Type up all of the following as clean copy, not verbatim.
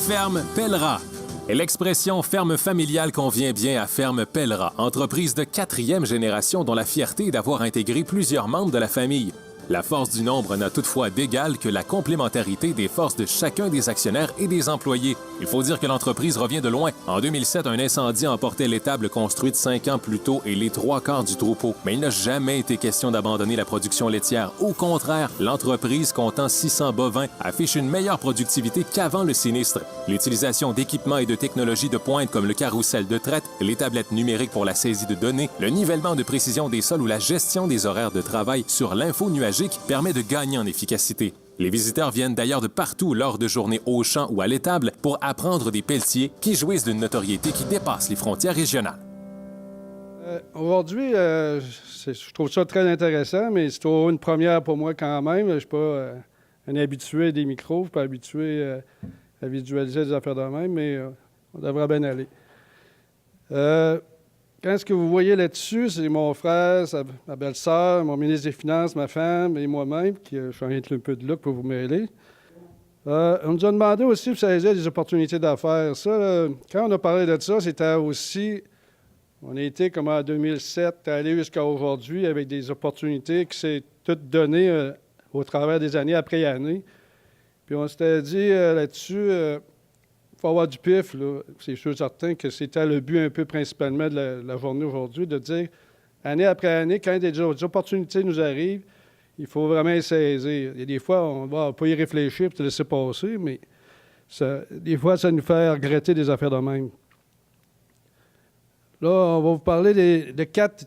La ferme Pelleras. Et l'expression ferme familiale convient bien à Ferme Pelleras, entreprise de 4e génération dont la fierté est d'avoir intégré plusieurs membres de la famille. La force du nombre n'a toutefois d'égal que la complémentarité des forces de chacun des actionnaires et des employés. Il faut dire que l'entreprise revient de loin. En 2007, un incendie emportait l'étable construite 5 ans plus tôt et les 3/4 du troupeau. Mais il n'a jamais été question d'abandonner la production laitière. Au contraire, l'entreprise, comptant 600 bovins, affiche une meilleure productivité qu'avant le sinistre. L'utilisation d'équipements et de technologies de pointe comme le carrousel de traite, les tablettes numériques pour la saisie de données, le nivellement de précision des sols ou la gestion des horaires de travail sur l'info nuagique permet de gagner en efficacité. Les visiteurs viennent d'ailleurs de partout lors de journées au champ ou à l'étable pour apprendre des pelletiers qui jouissent d'une notoriété qui dépasse les frontières régionales. Aujourd'hui, je trouve ça très intéressant, mais c'est une première pour moi quand même. Je ne suis pas un habitué des micros, je ne suis pas habitué à visualiser des affaires de même, mais on devrait bien aller. Quand ce que vous voyez là-dessus, c'est mon frère, ma belle-sœur, mon ministre des Finances, ma femme et moi-même, qui change un peu de look pour vous mêler. On nous a demandé aussi de saisir des opportunités d'affaires. Ça, là, quand on a parlé de ça, c'était aussi, on a été comme en 2007, allé jusqu'à aujourd'hui avec des opportunités qui s'est toutes données au travers des années après année. Puis on s'était dit là-dessus, il faut avoir du pif, là. C'est sûr certain que c'était le but un peu principalement de la journée aujourd'hui, de dire, année après année, quand des opportunités nous arrivent, il faut vraiment les saisir. Il y a des fois, on ne va pas y réfléchir et te laisser passer, mais des fois, ça nous fait regretter des affaires de même. Là, on va vous parler de 4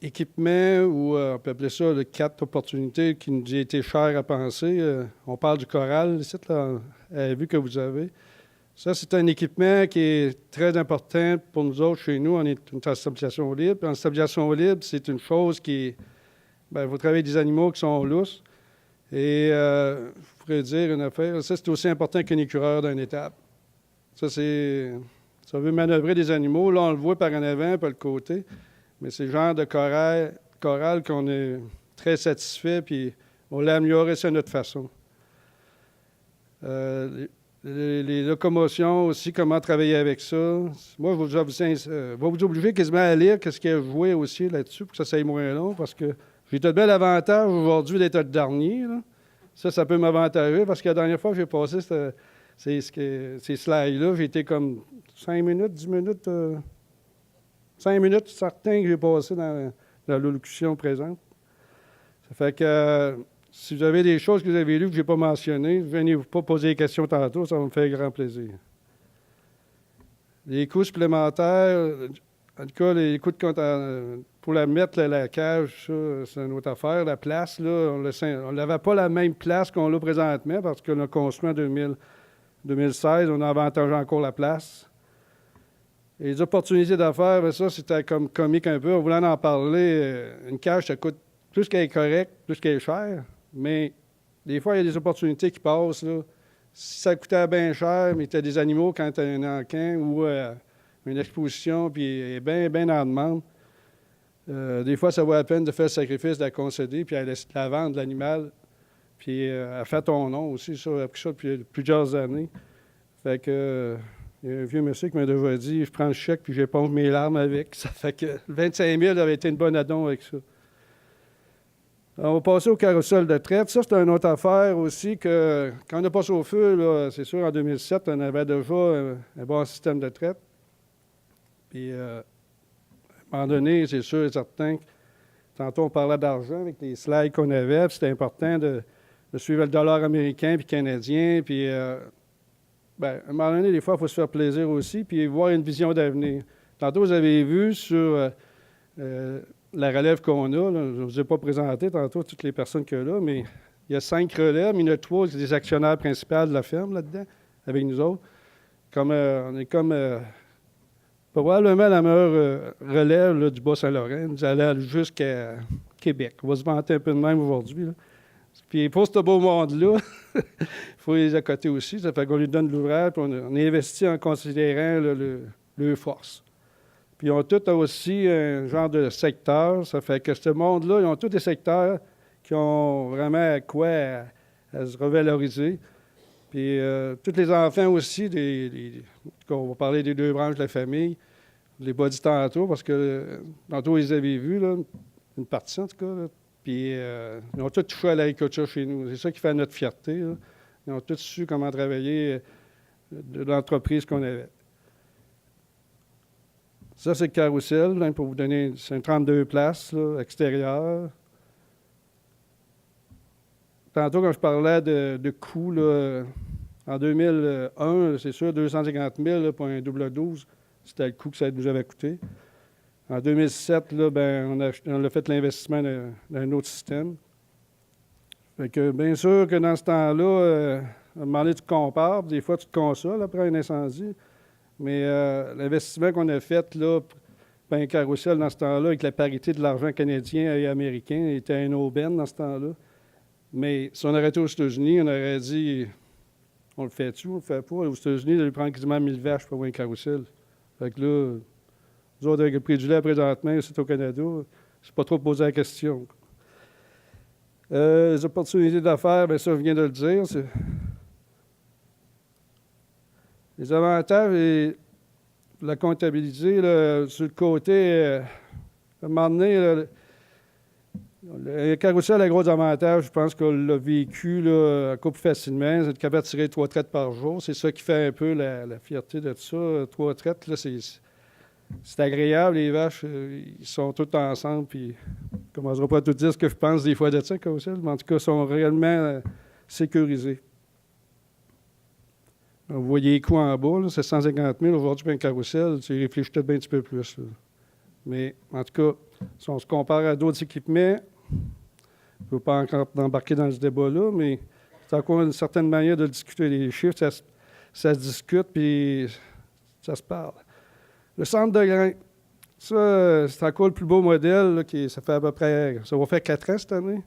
équipements, ou on peut appeler ça les 4 opportunités qui nous ont été chères à penser. On parle du Coral, ici, là, à la vue que vous avez. Ça, c'est un équipement qui est très important pour nous autres chez nous. On est une stabilisation libre. Puis en stabilisation libre, c'est une chose qui est... Bien, vous travaillez avec des animaux qui sont lousses. Et je pourrais dire une affaire, ça, c'est aussi important qu'un écureur d'une étape. Ça, c'est... Ça veut manœuvrer des animaux. Là, on le voit par en avant, par le côté. Mais c'est le genre de choral qu'on est très satisfait, puis on l'a amélioré ça à notre façon. Les locomotions aussi, comment travailler avec ça. Moi, je vais vous obliger quasiment à lire ce qu'il y a joué aussi là-dessus pour que ça soit moins long, parce que j'ai tout de bel avantage aujourd'hui d'être le dernier. Là. Ça peut m'avantager, parce que la dernière fois que j'ai passé ces slides-là, j'ai été comme 5 minutes, 10 minutes, 5 minutes certains que j'ai passé dans l'allocution présente. Ça fait que... si vous avez des choses que vous avez lues que je n'ai pas mentionnées, venez-vous pas poser des questions tantôt, ça va me faire grand plaisir. Les coûts supplémentaires, en tout cas, les coûts pour la mettre, la cage, ça, c'est une autre affaire. La place, là, on n'avait pas la même place qu'on l'a présentement parce qu'on a construit en 2016, on a avantagé encore la place. Et les opportunités d'affaires, bien, ça, c'était comme comique un peu. On voulait en parler. Une cage, ça coûte plus qu'elle est correcte, plus qu'elle est chère. Mais des fois, il y a des opportunités qui passent. Là. Si ça coûtait bien cher, mais tu as des animaux quand tu as un encan ou une exposition, puis elle est bien, bien en demande. Des fois, ça vaut la peine de faire le sacrifice de la concéder, puis de la vendre, l'animal. Puis elle fait ton nom aussi, ça, j'ai appris ça depuis plusieurs années. Fait que, il y a un vieux monsieur qui m'a déjà dit, je prends le chèque, puis j'éponge mes larmes avec. Ça fait que 25 000 avait été une bonne addon avec ça. On va passer au carrousel de traite. Ça, c'est une autre affaire aussi que, quand on a passé au feu, là, c'est sûr, en 2007, on avait déjà un bon système de traite. Puis, à un moment donné, c'est sûr et certain que, tantôt, on parlait d'argent avec les slides qu'on avait, puis c'était important de suivre le dollar américain puis canadien. Puis, à un moment donné, des fois, il faut se faire plaisir aussi, puis voir une vision d'avenir. Tantôt, vous avez vu sur... la relève qu'on a, là, je ne vous ai pas présenté tantôt toutes les personnes qu'il y a là, mais il y a 5 relèves, mais il y en a 3 qui sont des actionnaires principaux de la ferme là-dedans, avec nous autres. On est comme probablement la meilleure relève là, du Bas-Saint-Laurent. Nous allons jusqu'à Québec. On va se vanter un peu de même aujourd'hui. Là. Puis pour ce beau monde-là, il faut les accoter aussi. Ça fait qu'on lui donne l'ouvrage, puis on investit en considérant là, leurs forces. Puis ils ont tous aussi un genre de secteur. Ça fait que ce monde-là, ils ont tous des secteurs qui ont vraiment à quoi à se revaloriser. Puis tous les enfants aussi, on va parler des deux branches de la famille. Je ne l'ai pas dit tantôt parce que tantôt, ils avaient vu, là, une partie en tout cas. Là. Puis ils ont tous touché à l'agriculture chez nous. C'est ça qui fait notre fierté. Là. Ils ont tous su comment travailler de l'entreprise qu'on avait. Ça, c'est le carrousel, là, pour vous donner, c'est un 32 places là, extérieur. Tantôt, quand je parlais de coûts, là, en 2001, c'est sûr, 250 000 là, pour un double 12, c'était le coût que ça nous avait coûté. En 2007, là, on a fait l'investissement d'un autre système. Fait que, bien sûr que dans ce temps-là, à un moment donné, tu te compares, des fois, tu te consoles après un incendie. Mais l'investissement qu'on a fait là, pour un carrousel dans ce temps-là, avec la parité de l'argent canadien et américain, était un aubaine dans ce temps-là. Mais si on aurait été aux États-Unis, on aurait dit, on le fait-tu, on le fait pas. Aux États-Unis, ça lui prend quasiment 1000 vaches pour avoir un carrousel. Fait que là, nous autres, avec le prix du lait présentement, c'est au Canada, c'est pas trop poser la question. Les opportunités d'affaires, bien ça, je viens de le dire. Les avantages et la comptabilité, là, sur le côté, à un moment donné, le carrousel a gros avantage, je pense qu'on l'a vécu là, encore plus facilement. C'est capable de tirer 3 traites par jour. C'est ça qui fait un peu la fierté de tout ça. 3 traites, là, c'est agréable. Les vaches, ils sont tous ensemble. Puis, je ne commencerai pas à tout dire ce que je pense des fois de ça, carrousel, mais en tout cas, ils sont réellement sécurisés. Vous voyez les coûts en bas, là, c'est 150 000. Aujourd'hui, pour un carrousel, tu réfléchis peut-être un petit peu plus. Là. Mais en tout cas, si on se compare à d'autres équipements, je ne veux pas encore embarquer dans ce débat-là, mais c'est encore une certaine manière de discuter les chiffres. Ça se discute, puis ça se parle. Le centre de grain, ça, c'est encore le plus beau modèle. Là, ça fait à peu près, ça va faire 4 ans cette année.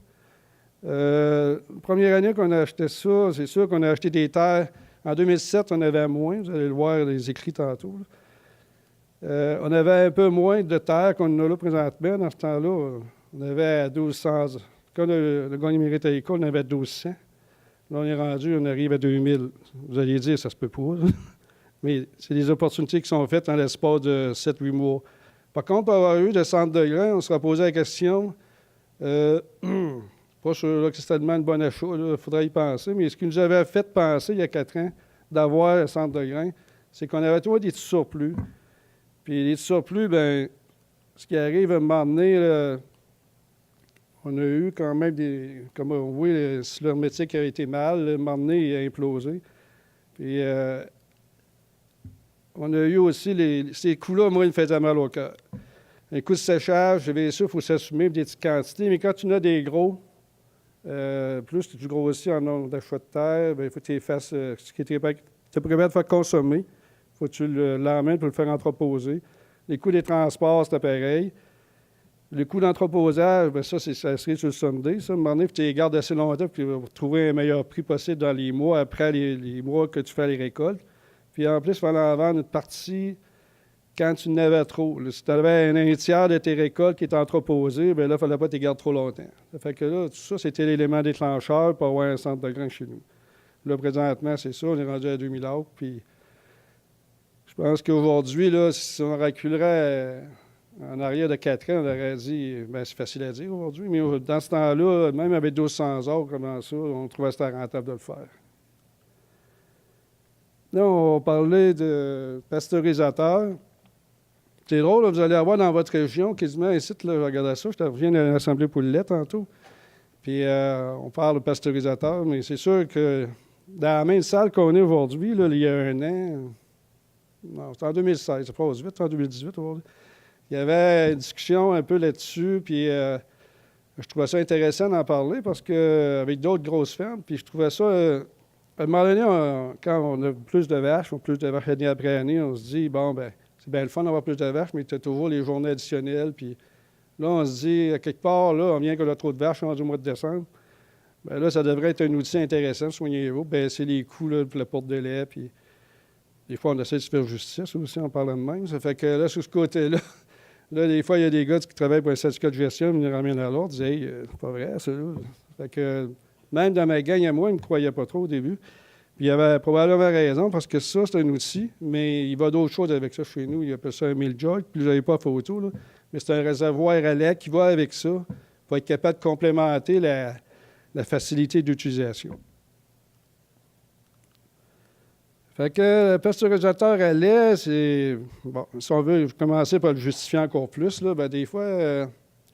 La première année qu'on a acheté ça, c'est sûr qu'on a acheté des terres. En 2007, on avait moins, vous allez le voir, les écrits tantôt. On avait un peu moins de terres qu'on a là présentement. Dans ce temps-là, on avait 1200. Quand le gagné mérite à l'école, on avait 1200. Là, on est rendu, on arrive à 2000. Vous allez dire, ça se peut pas. Mais c'est des opportunités qui sont faites en l'espace de 7-8 mois. Par contre, pour avoir eu de centre de grain, on se sera posé la question, pas sûr là, que c'est tellement une bonne achat, il faudrait y penser, mais ce qui nous avait fait penser il y a 4 ans d'avoir un centre de grain, c'est qu'on avait toujours des petits surplus. Puis les petits surplus, bien, ce qui arrive à m'emmener, on a eu quand même des, comme on voit, si l'hermétique a été mal, m'emmener et a implosé. Puis on a eu aussi ces coups-là, moi, ils me faisaient mal au cœur. Un coup de séchage, bien sûr, il faut s'assumer des petites quantités, mais quand tu en as des gros, plus tu grossis en nombre d'achats de terre, bien, il faut que tu les fasses, ce qui est prêt de faire consommer. Il faut que tu l'emmènes pour le faire entreposer. Les coûts des transports, c'est pareil. Le coût d'entreposage, bien, ça serait sur le Sunday. Ça, à un moment donné, il faut que tu les gardes assez longtemps pour trouver un meilleur prix possible dans les mois après les mois que tu fais les récoltes. Puis en plus, il fallait en vendre une partie quand tu n'avais trop. Là, si tu avais un tiers de tes récoltes qui étaient entreposées, bien là, il ne fallait pas que tu les gardes trop longtemps. Ça fait que là, tout ça, c'était l'élément déclencheur pour avoir un centre de grain chez nous. Là, présentement, c'est ça, on est rendu à 2000 acres. Puis je pense qu'aujourd'hui, là, si on reculerait en arrière de 4 ans, on aurait dit, bien, c'est facile à dire aujourd'hui, mais dans ce temps-là, même avec 1200 acres comme ça, on trouvait que c'était rentable de le faire. Là, on parlait de pasteurisateur. C'est drôle, là, vous allez avoir dans votre région, quasiment ici, là, je regardais ça, je reviens de l'Assemblée pour le lait tantôt, puis on parle de pasteurisateur, mais c'est sûr que dans la même salle qu'on est aujourd'hui, là, il y a 1 an, non, c'était en 2016, c'est pas vite, en 2018 aujourd'hui, il y avait une discussion un peu là-dessus, puis je trouvais ça intéressant d'en parler parce que avec d'autres grosses fermes, puis je trouvais ça, à un moment donné, quand on a plus de vaches année après année, on se dit, bon, ben c'est bien le fun d'avoir plus de vaches, mais tu as toujours les journées additionnelles, puis là, on se dit, à quelque part, là, on vient qu'on a trop de vaches rendu au mois de décembre, bien là, ça devrait être un outil intéressant, soignez-vous, baisser les coûts là, pour la porte de lait, puis des fois, on essaie de se faire justice aussi en parlant de même. Ça fait que là, sur ce côté-là, là, des fois, il y a des gars qui travaillent pour un syndicat de gestion, ils me ramènent à l'ordre, ils disent, hey, c'est pas vrai, ça. Là. Fait que même dans ma gang à moi, ils ne me croyaient pas trop au début. Puis il avait probablement raison, parce que ça, c'est un outil, mais il va d'autres choses avec ça chez nous. Il appelle ça un mille jug, puis vous n'avez pas photo, là. Mais c'est un réservoir à lait qui va avec ça pour être capable de complémenter la facilité d'utilisation. Fait que le pasteurisateur à lait, c'est... Bon, si on veut commencer par le justifier encore plus, là, ben des fois,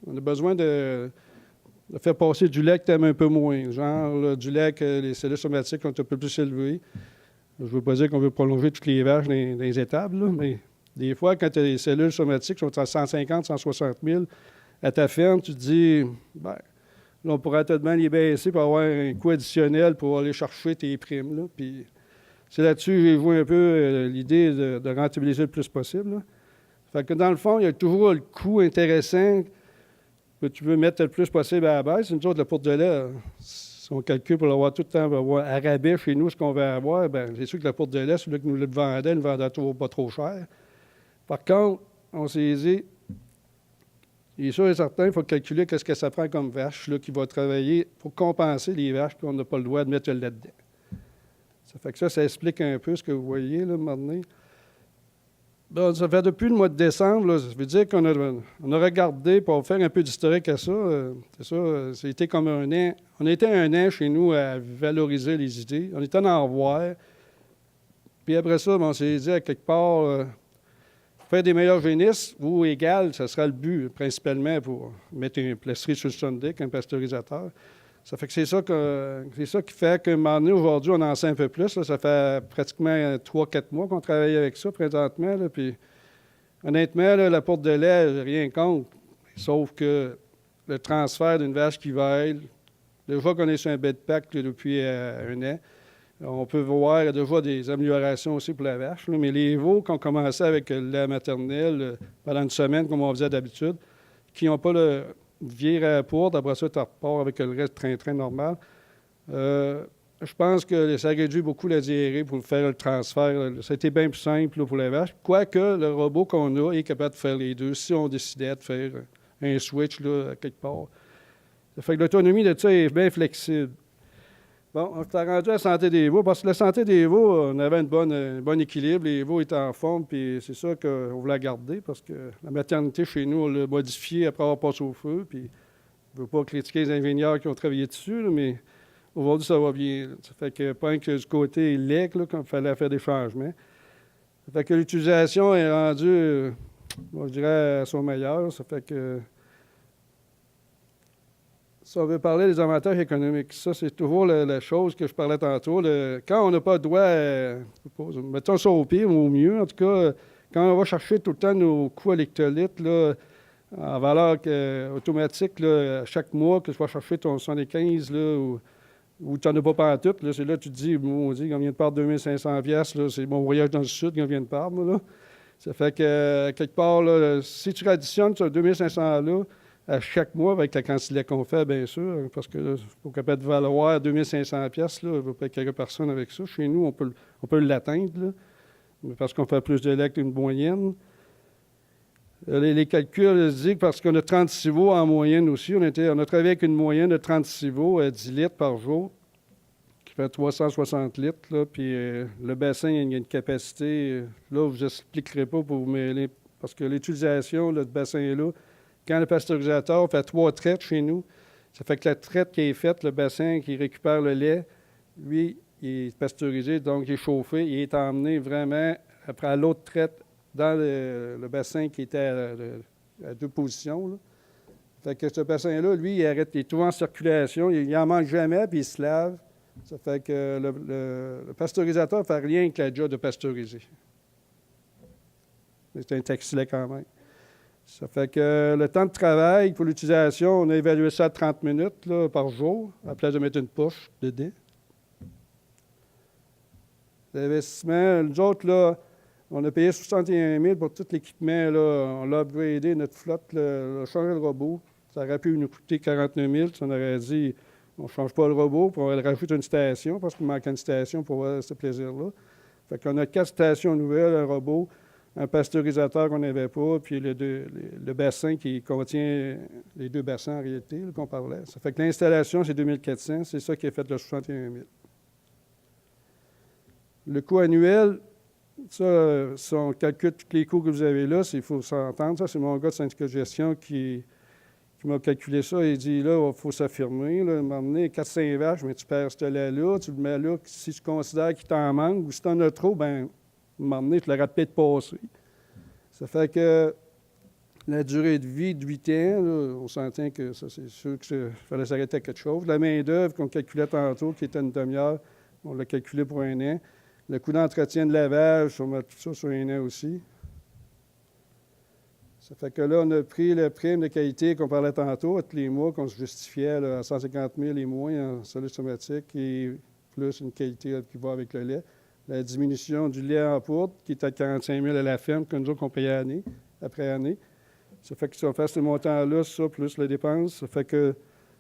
on a besoin de faire passer du lait que tu aimes un peu moins. Genre, là, du lait que les cellules somatiques sont un peu plus élevées. Je ne veux pas dire qu'on veut prolonger toutes les vaches dans les étables, là, mais des fois, quand les cellules somatiques sont à 150, 160 000 à ta ferme, tu te dis, ben, là, on pourrait te demander les baisser pour avoir un coût additionnel pour aller chercher tes primes, là. Puis c'est là-dessus que j'ai joué un peu l'idée de rentabiliser le plus possible, là. Fait que dans le fond, il y a toujours le coût intéressant que tu veux mettre le plus possible à la baisse. Nous autres, le porte de lait, si on calcule pour l'avoir tout le temps, avoir à rabais chez nous, ce qu'on veut avoir, bien, c'est sûr que le porte de lait, celui qui nous le vendait, ne le vendait pas trop cher. Par contre, on s'est dit, il est sûr et certain, il faut calculer qu'est-ce que ça prend comme vache là, qui va travailler pour compenser les vaches qu'on n'a pas le droit de mettre le lait dedans. Ça fait que ça explique un peu ce que vous voyez, là, maintenant. Bon, ça fait depuis le mois de décembre, là, ça veut dire qu'on a regardé pour faire un peu d'historique à ça. C'est ça, c'était comme un an. On était un an chez nous à valoriser les idées. On était en voir. Puis après ça, on s'est dit à quelque part, faire des meilleurs génisses ou égal, ça sera le but, principalement, pour mettre une placerie sur le Sundic, un pasteurisateur. Ça fait que c'est ça qui fait qu'à un moment donné, aujourd'hui, on en sait un peu plus. Là. Ça fait pratiquement 3-4 mois qu'on travaille avec ça présentement. Là. Puis, honnêtement, là, la porte de lait, j'ai rien contre. Sauf que le transfert d'une vache qui veille, déjà qu'on est sur un bed pack là, depuis un an, on peut voir déjà des améliorations aussi pour la vache. Là. Mais les veaux qui ont commencé avec le lait maternel pendant une semaine, comme on faisait d'habitude, qui n'ont pas le virer à la poudre, après ça, tu repars avec le reste train-train normal. Je pense que ça réduit beaucoup la diarrhée pour faire le transfert. Ça a été bien plus simple là, pour les vaches. Quoique le robot qu'on a est capable de faire les deux si on décidait de faire un switch là, à quelque part. Ça fait que l'autonomie de ça est bien flexible. Bon, on s'est rendu à la santé des veaux, parce que la santé des veaux, on avait un bon équilibre, les veaux étaient en forme, puis c'est ça qu'on voulait garder, parce que la maternité chez nous, on l'a modifiée après avoir passé au feu, puis je ne veux pas critiquer les ingénieurs qui ont travaillé dessus, là, mais aujourd'hui, ça va bien. Là. Ça fait que pas que du côté lait, là, qu'il fallait faire des changements. Ça fait que l'utilisation est rendue, moi, je dirais, à son meilleur. Ça fait que si on veut parler des avantages économiques, ça, c'est toujours la chose que je parlais tantôt. Quand on n'a pas de droit, mettons ça au pire ou au mieux, en tout cas, quand on va chercher tout le temps nos coûts électrolytes là, en valeur automatique, là, chaque mois, que tu vas chercher ton 75 là, ou tu n'en as pas pantoute, là, c'est là que tu te dis, on dit qu'on vient de perdre 2500 $, là, c'est mon voyage dans le sud qu'on vient de perdre. Là. Ça fait que, quelque part, là, si tu additionnes ce 2500 $, à chaque mois, avec la quantité qu'on fait, bien sûr, parce que là, pour capable de valoir 2500 $, là, il va pas quelques personnes avec ça. Chez nous, on peut l'atteindre, là, parce qu'on fait plus de lait qu'une moyenne. Les calculs disent que parce qu'on a 36 veaux en moyenne aussi, on a travaillé avec une moyenne de 36 veaux à 10 litres par jour, qui fait 360 litres, là, puis le bassin, il y a une capacité, là, je ne vous expliquerai pas pour vous mêler, parce que l'utilisation de ce bassin-là, quand le pasteurisateur fait 3 traites chez nous, ça fait que la traite qui est faite, le bassin qui récupère le lait, lui, il est pasteurisé, donc il est chauffé, il est emmené vraiment après l'autre traite dans le bassin qui était à 2 positions. Là. Fait que ce bassin-là, lui, il est tout en circulation, il n'en manque jamais, puis il se lave. Ça fait que le pasteurisateur ne fait rien que la job de pasteuriser. C'est un textile quand même. Ça fait que le temps de travail pour l'utilisation, on a évalué ça à 30 minutes là, par jour, à la place de mettre une poche dedans. L'investissement, nous autres, là, on a payé 61 000 pour tout l'équipement. Là. On l'a upgradé, notre flotte, là, on a changé le robot. Ça aurait pu nous coûter 49 000. On aurait dit, on ne change pas le robot, puis on va rajouter une station, parce qu'il manquait une station pour avoir ce plaisir-là. Fait qu'on a 4 stations nouvelles, un robot, un pasteurisateur qu'on n'avait pas, puis le bassin qui contient les 2 bassins en réalité là, qu'on parlait. Ça fait que l'installation, c'est 2400, c'est ça qui a fait le 61 000. Le coût annuel, ça, si on calcule tous les coûts que vous avez là, il faut s'entendre. Ça, c'est mon gars de syndicat de gestion qui m'a calculé ça. Il dit, là, il faut s'affirmer. Là, m'emmener 400 vaches, mais tu perds ce lait-là, tu le mets là. Si tu considères qu'il t'en manque ou si tu en as trop, bien, m'emmener, tu l'auras peut-être passé. Ça fait que la durée de vie de 8 ans, là, on s'entend que ça, c'est sûr qu'il fallait s'arrêter à quelque chose. La main-d'œuvre qu'on calculait tantôt, qui était une demi-heure, on l'a calculé pour 1 an. Le coût d'entretien de lavage, on met tout ça sur 1 an aussi. Ça fait que là, on a pris le prime de qualité qu'on parlait tantôt, à tous les mois, qu'on se justifiait là, à 150 000 les mois en solide somatique et plus une qualité là, qui va avec le lait. La diminution du lait en poudre, qui est à 45 000 à la ferme, que nous autres, qu'on payait année après année. Ça fait que si on fait ce montant-là, ça, plus les dépenses, ça fait que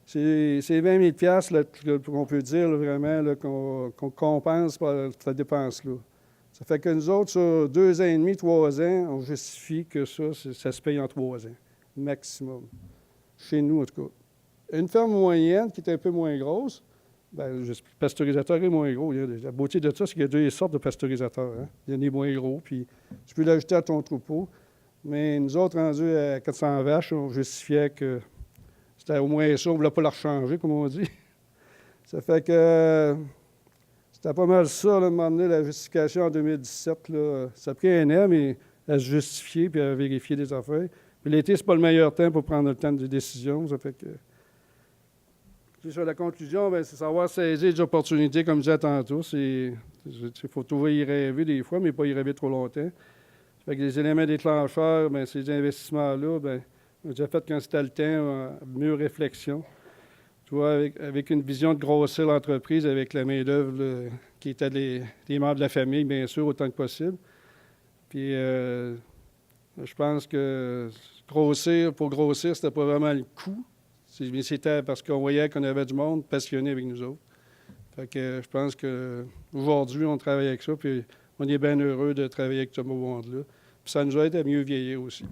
c'est 20 000 là, qu'on peut dire là, vraiment là, qu'on compense par cette dépense-là. Ça fait que nous autres, sur 2 ans et demi, 3 ans, on justifie que ça se paye en 3 ans, maximum. Chez nous, en tout cas. Une ferme moyenne qui est un peu moins grosse, bien, le pasteurisateur est moins gros. La beauté de ça, c'est qu'il y a 2 sortes de pasteurisateurs. Hein? Il y en a des moins gros, puis tu peux l'ajouter à ton troupeau. Mais nous autres, rendus à 400 vaches, on justifiait que c'était au moins ça, on ne voulait pas leur changer, comme on dit. Ça fait que c'était pas mal ça, là, de m'emmener la justification en 2017. Là. Ça a pris 1 an, mais à se justifier puis à vérifier des affaires. Puis l'été, c'est pas le meilleur temps pour prendre le temps de décision. Ça fait que. Puis sur la conclusion, bien, c'est savoir saisir les opportunités, comme je disais tantôt. Il faut toujours y rêver des fois, mais pas y rêver trop longtemps. Ça fait que les éléments déclencheurs, bien, ces investissements-là, bien, on a déjà fait quand c'était le temps, mieux réflexion. Tu vois, avec une vision de grossir l'entreprise avec la main-d'œuvre qui était les membres de la famille, bien sûr, autant que possible. Puis, je pense que pour grossir, c'était pas vraiment le coût. Mais c'était parce qu'on voyait qu'on avait du monde passionné avec nous autres. Fait que je pense qu'aujourd'hui, on travaille avec ça, puis on est bien heureux de travailler avec ce monde-là. Puis ça nous aide à mieux vieillir aussi.